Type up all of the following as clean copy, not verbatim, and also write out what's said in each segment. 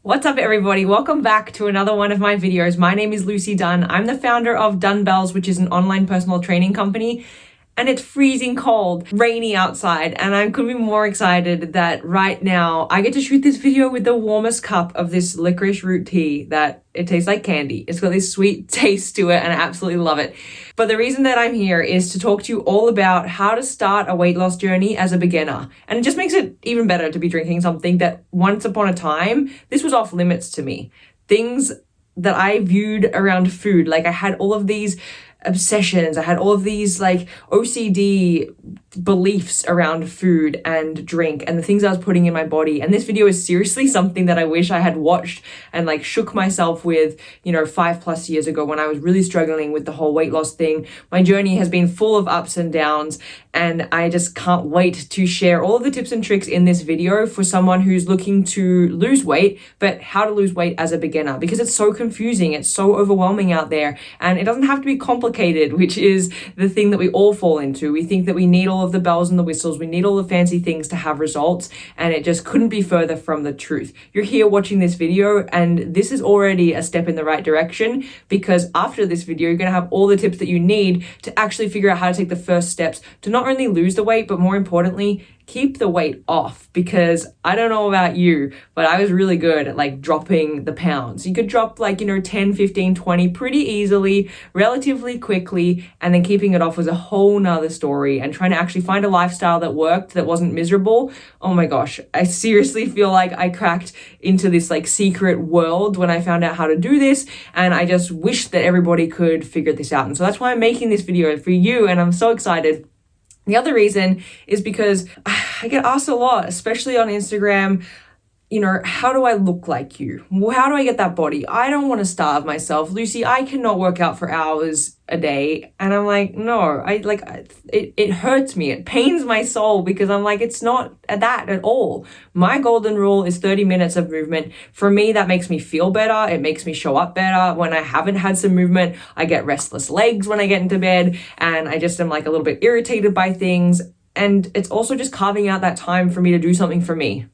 What's up, everybody? Welcome back to another one of my videos. My name is Lucy Dunne. I'm the founder of Dunne, which is an online personal training company. And it's freezing cold, rainy outside, and I couldn't be more excited that right now I get to shoot this video with the warmest cup of this licorice root tea that it tastes like candy. It's got this sweet taste to it and I absolutely love it. But the reason that I'm here is to talk to you all about how to start a weight loss journey as a beginner. And it just makes it even better to be drinking something that once upon a time, this was off limits to me. Things that I viewed around food, like I had all of these obsessions. I had all of these like OCD beliefs around food and drink and the things I was putting in my body. And this video is seriously something that I wish I had watched and like shook myself with, 5+ years ago when I was really struggling with the whole weight loss thing. My journey has been full of ups and downs, and I just can't wait to share all of the tips and tricks in this video for someone who's looking to lose weight, but how to lose weight as a beginner, because it's so confusing. It's so overwhelming out there, and it doesn't have to be complicated, which is the thing that we all fall into. We think that we need all of the bells and the whistles, we need all the fancy things to have results, and it just couldn't be further from the truth. You're here watching this video, and this is already a step in the right direction, because after this video, you're going to have all the tips that you need to actually figure out how to take the first steps to not only lose the weight, but more importantly, keep the weight off. Because I don't know about you, but I was really good at like dropping the pounds. You could drop 10, 15, 20 pretty easily, relatively quickly, and then keeping it off was a whole nother story. And trying to actually find a lifestyle that worked, that wasn't miserable. Oh my gosh, I seriously feel like I cracked into this like secret world when I found out how to do this. And I just wish that everybody could figure this out. And so that's why I'm making this video for you. And I'm so excited. The other reason is because I get asked a lot, especially on Instagram, how do I look like you? How do I get that body? I don't want to starve myself. Lucy, I cannot work out for hours a day. And I'm like, no, it hurts me. It pains my soul, because I'm like, it's not that at all. My golden rule is 30 minutes of movement. For me, that makes me feel better. It makes me show up better. When I haven't had some movement, I get restless legs when I get into bed, and I just am like a little bit irritated by things. And it's also just carving out that time for me to do something for me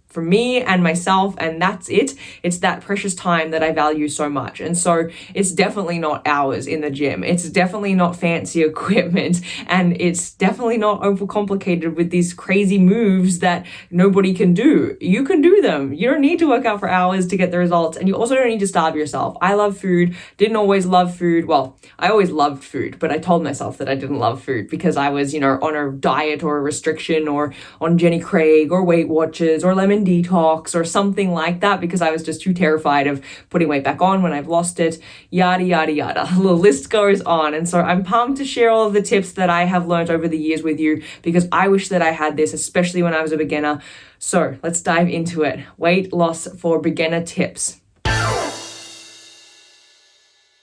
and myself, and that's it. It's that precious time that I value so much. And so it's definitely not hours in the gym. It's definitely not fancy equipment, and it's definitely not overcomplicated with these crazy moves that nobody can do. You can do them. You don't need to work out for hours to get the results, and you also don't need to starve yourself. I love food, didn't always love food. Well, I always loved food, but I told myself that I didn't love food because I was, on a diet or a restriction, or on Jenny Craig or Weight Watchers or Lemon Detox or something like that, because I was just too terrified of putting weight back on when I've lost it, yada, yada, yada. The list goes on. And so I'm pumped to share all of the tips that I have learned over the years with you, because I wish that I had this, especially when I was a beginner. So let's dive into it. Weight loss for beginner tips.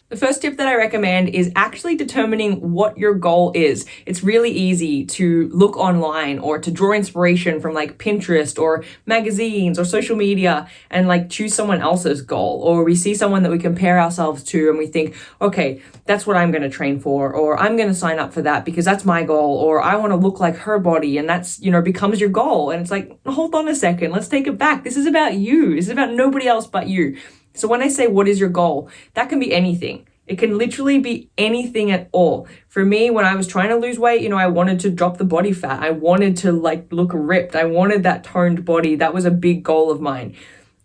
The first tip that I recommend is actually determining what your goal is. It's really easy to look online or to draw inspiration from like Pinterest or magazines or social media and like choose someone else's goal. Or we see someone that we compare ourselves to and we think, okay, that's what I'm going to train for, or I'm going to sign up for that because that's my goal, or I want to look like her body, and that's, becomes your goal. And it's like, hold on a second, let's take it back. This is about you. This is about nobody else but you. So when I say, what is your goal? That can be anything. It can literally be anything at all. For me, when I was trying to lose weight, I wanted to drop the body fat. I wanted to look ripped. I wanted that toned body. That was a big goal of mine.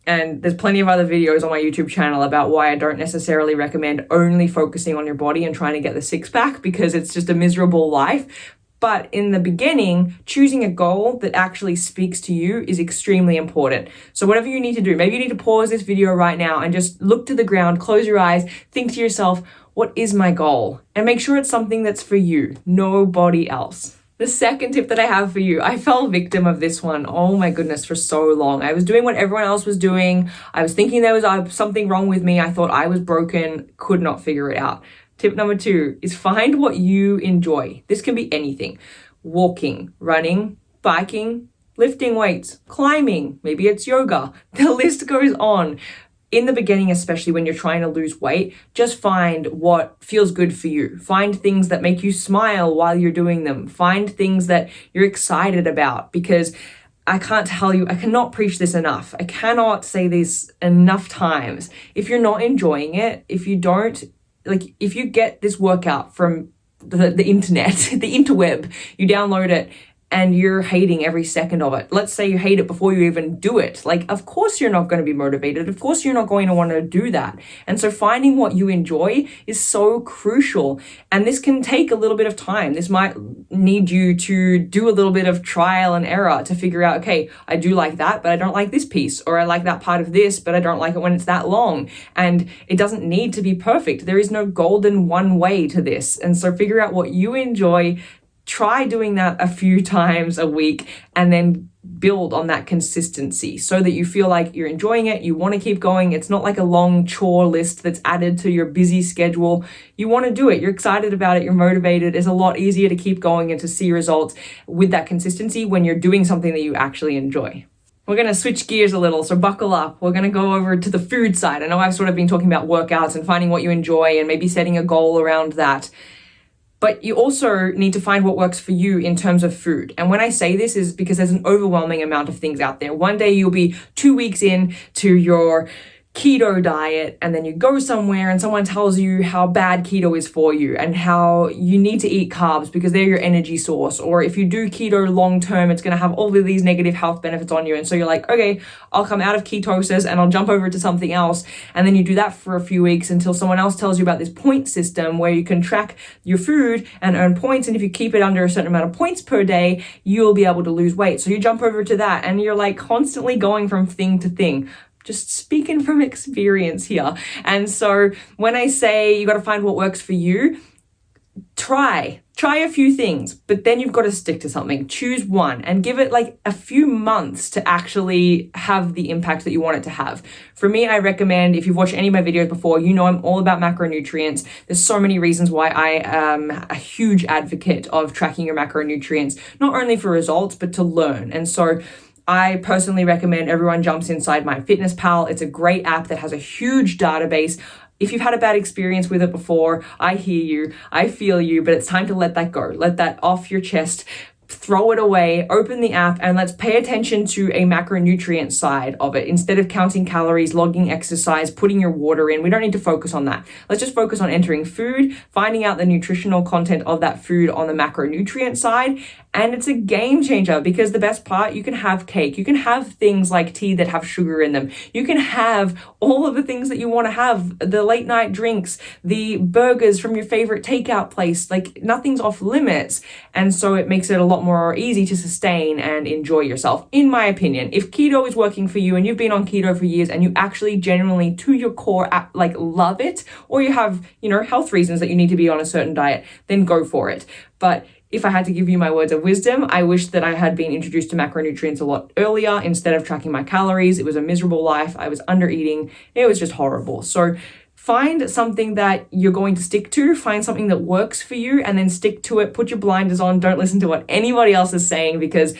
And there's plenty of other videos on my YouTube channel about why I don't necessarily recommend only focusing on your body and trying to get the six pack, because it's just a miserable life. But in the beginning, choosing a goal that actually speaks to you is extremely important. So whatever you need to do, maybe you need to pause this video right now and just look to the ground, close your eyes, think to yourself, what is my goal? And make sure it's something that's for you, nobody else. The second tip that I have for you, I fell victim of this one, oh my goodness, for so long. I was doing what everyone else was doing. I was thinking there was something wrong with me. I thought I was broken, could not figure it out. Tip number 2 is find what you enjoy. This can be anything. Walking, running, biking, lifting weights, climbing, maybe it's yoga. The list goes on. In the beginning, especially when you're trying to lose weight, just find what feels good for you. Find things that make you smile while you're doing them. Find things that you're excited about, because I can't tell you, I cannot preach this enough. I cannot say this enough times. If you're not enjoying it, if you get this workout from the internet, the interweb, you download it and you're hating every second of it. Let's say you hate it before you even do it. Like, of course you're not going to be motivated. Of course you're not going to want to do that. And so finding what you enjoy is so crucial. And this can take a little bit of time. This might need you to do a little bit of trial and error to figure out, okay, I do like that, but I don't like this piece, or I like that part of this, but I don't like it when it's that long. And it doesn't need to be perfect. There is no golden one way to this. And so figure out what you enjoy. Try doing that a few times a week and then build on that consistency so that you feel like you're enjoying it, you want to keep going. It's not like a long chore list that's added to your busy schedule. You want to do it, you're excited about it, you're motivated. It's a lot easier to keep going and to see results with that consistency when you're doing something that you actually enjoy. We're going to switch gears a little, so buckle up. We're going to go over to the food side. I know I've sort of been talking about workouts and finding what you enjoy and maybe setting a goal around that. But you also need to find what works for you in terms of food. And when I say this is because there's an overwhelming amount of things out there. One day you'll be 2 weeks in to your keto diet, and then you go somewhere and someone tells you how bad keto is for you and how you need to eat carbs because they're your energy source. Or if you do keto long term, it's going to have all of these negative health benefits on you. And so you're like, okay, I'll come out of ketosis and I'll jump over to something else. And then you do that for a few weeks until someone else tells you about this point system where you can track your food and earn points. And if you keep it under a certain amount of points per day, you'll be able to lose weight. So you jump over to that and you're like constantly going from thing to thing. Just speaking from experience here. And so when I say you got to find what works for you, try a few things, but then you've got to stick to something. Choose one and give it like a few months to actually have the impact that you want it to have. For me, I recommend, if you've watched any of my videos before, you know I'm all about macronutrients. There's so many reasons why I am a huge advocate of tracking your macronutrients, not only for results, but to learn. And so I personally recommend everyone jumps inside MyFitnessPal. It's a great app that has a huge database. If you've had a bad experience with it before, I hear you, I feel you, but it's time to let that go. Let that off your chest. Throw it away, open the app, and let's pay attention to a macronutrient side of it. Instead of counting calories, logging exercise, putting your water in, we don't need to focus on that. Let's just focus on entering food, finding out the nutritional content of that food on the macronutrient side. And it's a game changer because the best part, you can have cake. You can have things like tea that have sugar in them. You can have all of the things that you want to have, the late night drinks, the burgers from your favorite takeout place, like nothing's off limits. And so it makes it a lot more easy to sustain and enjoy yourself, in my opinion. If keto is working for you and you've been on keto for years and you actually genuinely to your core like love it, or you have, health reasons that you need to be on a certain diet, then go for it. But if I had to give you my words of wisdom, I wish that I had been introduced to macronutrients a lot earlier instead of tracking my calories. It was a miserable life. I was under eating. It was just horrible. So find something that you're going to stick to, find something that works for you, and then stick to it. Put your blinders on. Don't listen to what anybody else is saying, because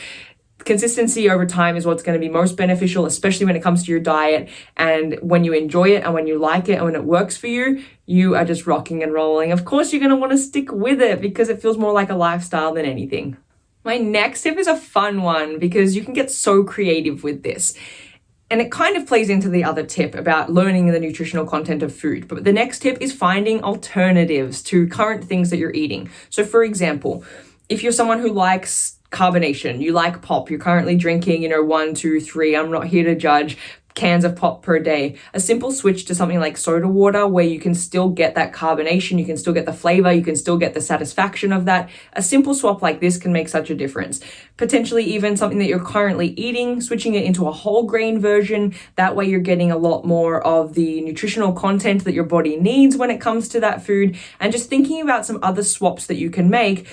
consistency over time is what's going to be most beneficial, especially when it comes to your diet. And when you enjoy it and when you like it and when it works for you, you are just rocking and rolling. Of course, you're going to want to stick with it because it feels more like a lifestyle than anything. My next tip is a fun one because you can get so creative with this. And it kind of plays into the other tip about learning the nutritional content of food. But the next tip is finding alternatives to current things that you're eating. So for example, if you're someone who likes carbonation, you like pop, you're currently drinking, 1, 2, 3, I'm not here to judge, cans of pop per day. A simple switch to something like soda water where you can still get that carbonation, you can still get the flavor, you can still get the satisfaction of that. A simple swap like this can make such a difference. Potentially even something that you're currently eating, switching it into a whole grain version. That way you're getting a lot more of the nutritional content that your body needs when it comes to that food, and just thinking about some other swaps that you can make.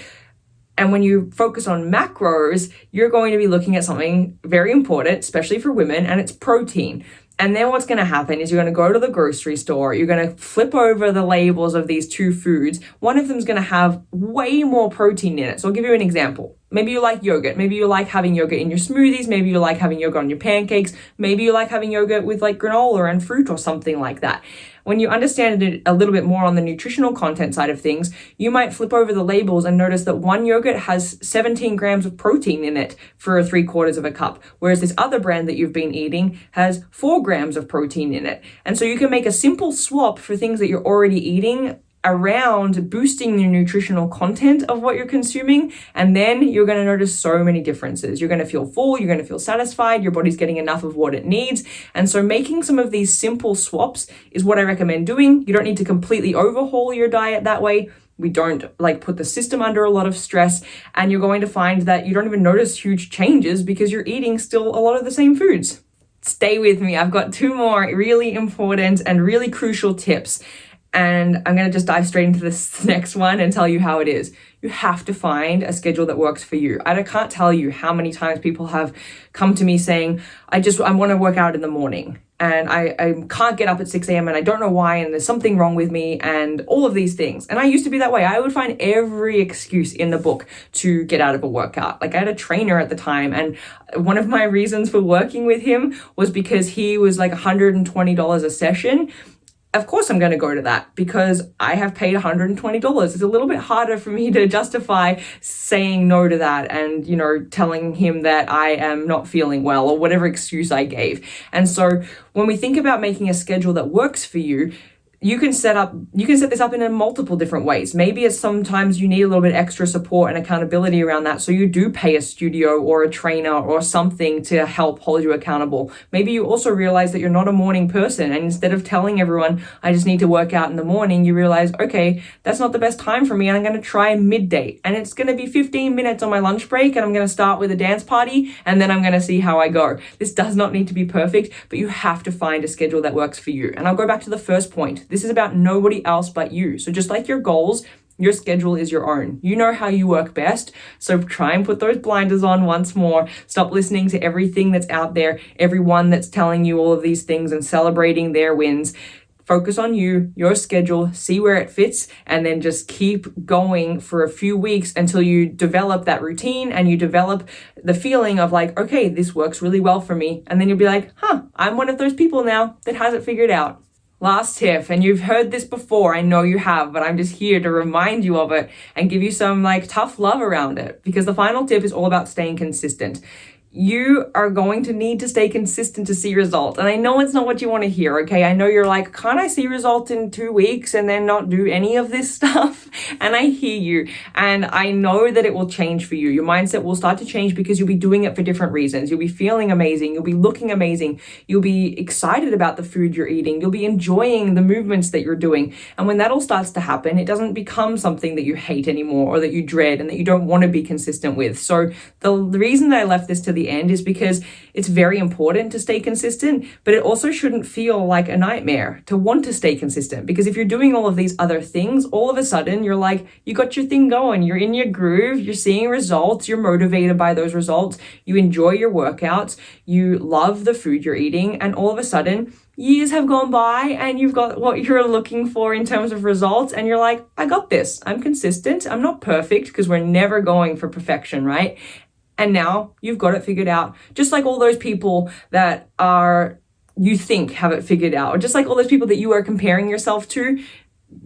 And when you focus on macros, you're going to be looking at something very important, especially for women, and it's protein. And then what's going to happen is you're going to go to the grocery store, you're going to flip over the labels of these two foods. One of them is going to have way more protein in it. So I'll give you an example. Maybe you like yogurt. Maybe you like having yogurt in your smoothies. Maybe you like having yogurt on your pancakes. Maybe you like having yogurt with like granola and fruit or something like that. When you understand it a little bit more on the nutritional content side of things, you might flip over the labels and notice that one yogurt has 17 grams of protein in it for 3/4 of a cup, whereas this other brand that you've been eating has 4 grams of protein in it. And so you can make a simple swap for things that you're already eating around boosting the nutritional content of what you're consuming, and then you're going to notice so many differences. You're going to feel full, you're going to feel satisfied, your body's getting enough of what it needs. And so making some of these simple swaps is what I recommend doing. You don't need to completely overhaul your diet that way. We don't like put the system under a lot of stress, and you're going to find that you don't even notice huge changes because you're eating still a lot of the same foods. Stay with me. I've got 2 more really important and really crucial tips. And I'm going to just dive straight into this next one and tell you how it is. You have to find a schedule that works for you. I can't tell you how many times people have come to me saying, I want to work out in the morning and I can't get up at 6 a.m. and I don't know why, and there's something wrong with me and all of these things. And I used to be that way. I would find every excuse in the book to get out of a workout. Like I had a trainer at the time, and one of my reasons for working with him was because he was like $120 a session. Of course I'm going to go to that because I have paid $120. It's a little bit harder for me to justify saying no to that and, telling him that I am not feeling well or whatever excuse I gave. And so when we think about making a schedule that works for you, you can set this up in multiple different ways. Maybe it's sometimes you need a little bit extra support and accountability around that. So you do pay a studio or a trainer or something to help hold you accountable. Maybe you also realize that you're not a morning person, and instead of telling everyone, I just need to work out in the morning, you realize, okay, that's not the best time for me, and I'm going to try midday. And it's going to be 15 minutes on my lunch break, and I'm going to start with a dance party, and then I'm going to see how I go. This does not need to be perfect, but you have to find a schedule that works for you. And I'll go back to the first point. This is about nobody else but you. So just like your goals, your schedule is your own. You know how you work best. So try and put those blinders on once more. Stop listening to everything that's out there, everyone that's telling you all of these things and celebrating their wins. Focus on you, your schedule, see where it fits, and then just keep going for a few weeks until you develop that routine and you develop the feeling of like, okay, this works really well for me. And then you'll be like, I'm one of those people now that has it figured out. Last tip, and you've heard this before, I know you have, but I'm just here to remind you of it and give you some tough love around it, because the final tip is all about staying consistent. You are going to need to stay consistent to see results. And I know it's not what you want to hear, okay? I know you're like, can't I see results in 2 weeks and then not do any of this stuff? And I hear you. And I know that it will change for you. Your mindset will start to change because you'll be doing it for different reasons. You'll be feeling amazing. You'll be looking amazing. You'll be excited about the food you're eating. You'll be enjoying the movements that you're doing. And when that all starts to happen, it doesn't become something that you hate anymore or that you dread and that you don't want to be consistent with. So the reason that I left this to the end is because it's very important to stay consistent, but it also shouldn't feel like a nightmare to want to stay consistent, because if you're doing all of these other things, all of a sudden you're like, you got your thing going, you're in your groove, you're seeing results, you're motivated by those results, you enjoy your workouts, you love the food you're eating, and all of a sudden years have gone by and you've got what you're looking for in terms of results, and you're like, I got this, I'm consistent, I'm not perfect, because we're never going for perfection, right? And now you've got it figured out. Just like all those people that you think have it figured out, or just like all those people that you are comparing yourself to,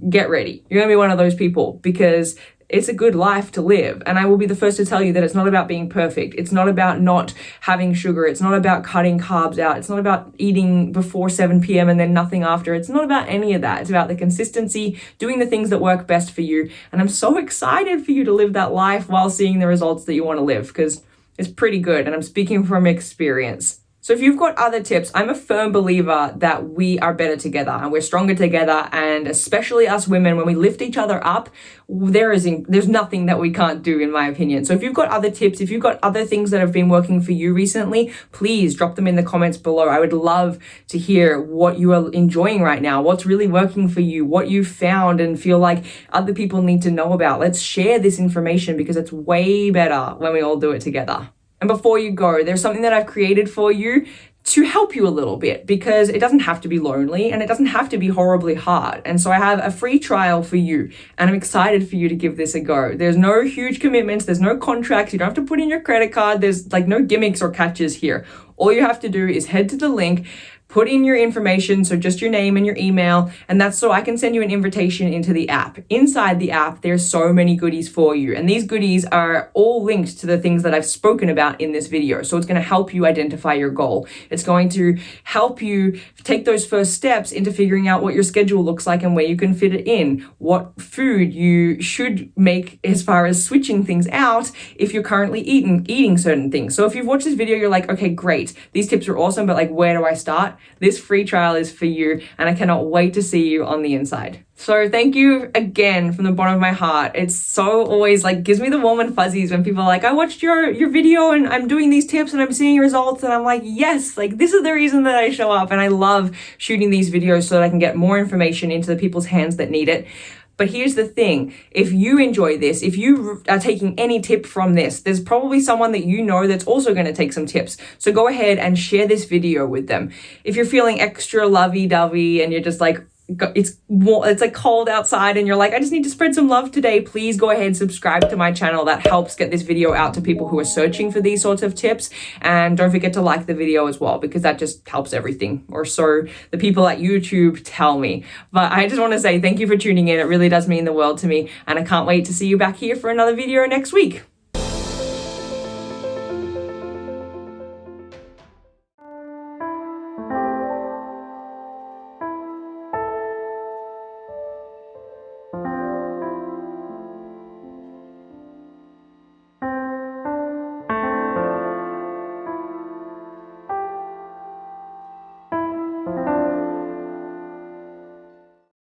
get ready. You're going to be one of those people, because it's a good life to live. And I will be the first to tell you that it's not about being perfect. It's not about not having sugar. It's not about cutting carbs out. It's not about eating before 7 p.m. and then nothing after. It's not about any of that. It's about the consistency, doing the things that work best for you. And I'm so excited for you to live that life while seeing the results that you want to live, because it's pretty good. And I'm speaking from experience. So if you've got other tips, I'm a firm believer that we are better together and we're stronger together. And especially us women, when we lift each other up, there's nothing that we can't do, in my opinion. So if you've got other tips, if you've got other things that have been working for you recently, please drop them in the comments below. I would love to hear what you are enjoying right now, what's really working for you, what you've found and feel like other people need to know about. Let's share this information, because it's way better when we all do it together. And before you go, there's something that I've created for you to help you a little bit, because it doesn't have to be lonely and it doesn't have to be horribly hard. And so I have a free trial for you, and I'm excited for you to give this a go. There's no huge commitments, there's no contracts, you don't have to put in your credit card, there's like no gimmicks or catches here. All you have to do is head to the link, put in your information, so just your name and your email, and that's so I can send you an invitation into the app. Inside the app, there's so many goodies for you, and these goodies are all linked to the things that I've spoken about in this video. So it's going to help you identify your goal. It's going to help you take those first steps into figuring out what your schedule looks like and where you can fit it in, what food you should make as far as switching things out if you're currently eating certain things. So if you've watched this video, you're like, okay, great, these tips are awesome, but like, where do I start? This free trial is for you, and I cannot wait to see you on the inside. So thank you again from the bottom of my heart. It's so always like gives me the warm and fuzzies when people are like, I watched your video and I'm doing these tips and I'm seeing results, and I'm like, yes, like this is the reason that I show up. And I love shooting these videos so that I can get more information into the people's hands that need it. But here's the thing, if you enjoy this, if you are taking any tip from this, there's probably someone that you know that's also going to take some tips. So go ahead and share this video with them. If you're feeling extra lovey-dovey and you're just like, it's like cold outside and you're like, I just need to spread some love today, please go ahead and subscribe to my channel. That helps get this video out to people who are searching for these sorts of tips. And don't forget to like the video as well, because that just helps everything, or so the people at YouTube tell me. But I just want to say thank you for tuning in. It really does mean the world to me, and I can't wait to see you back here for another video next week.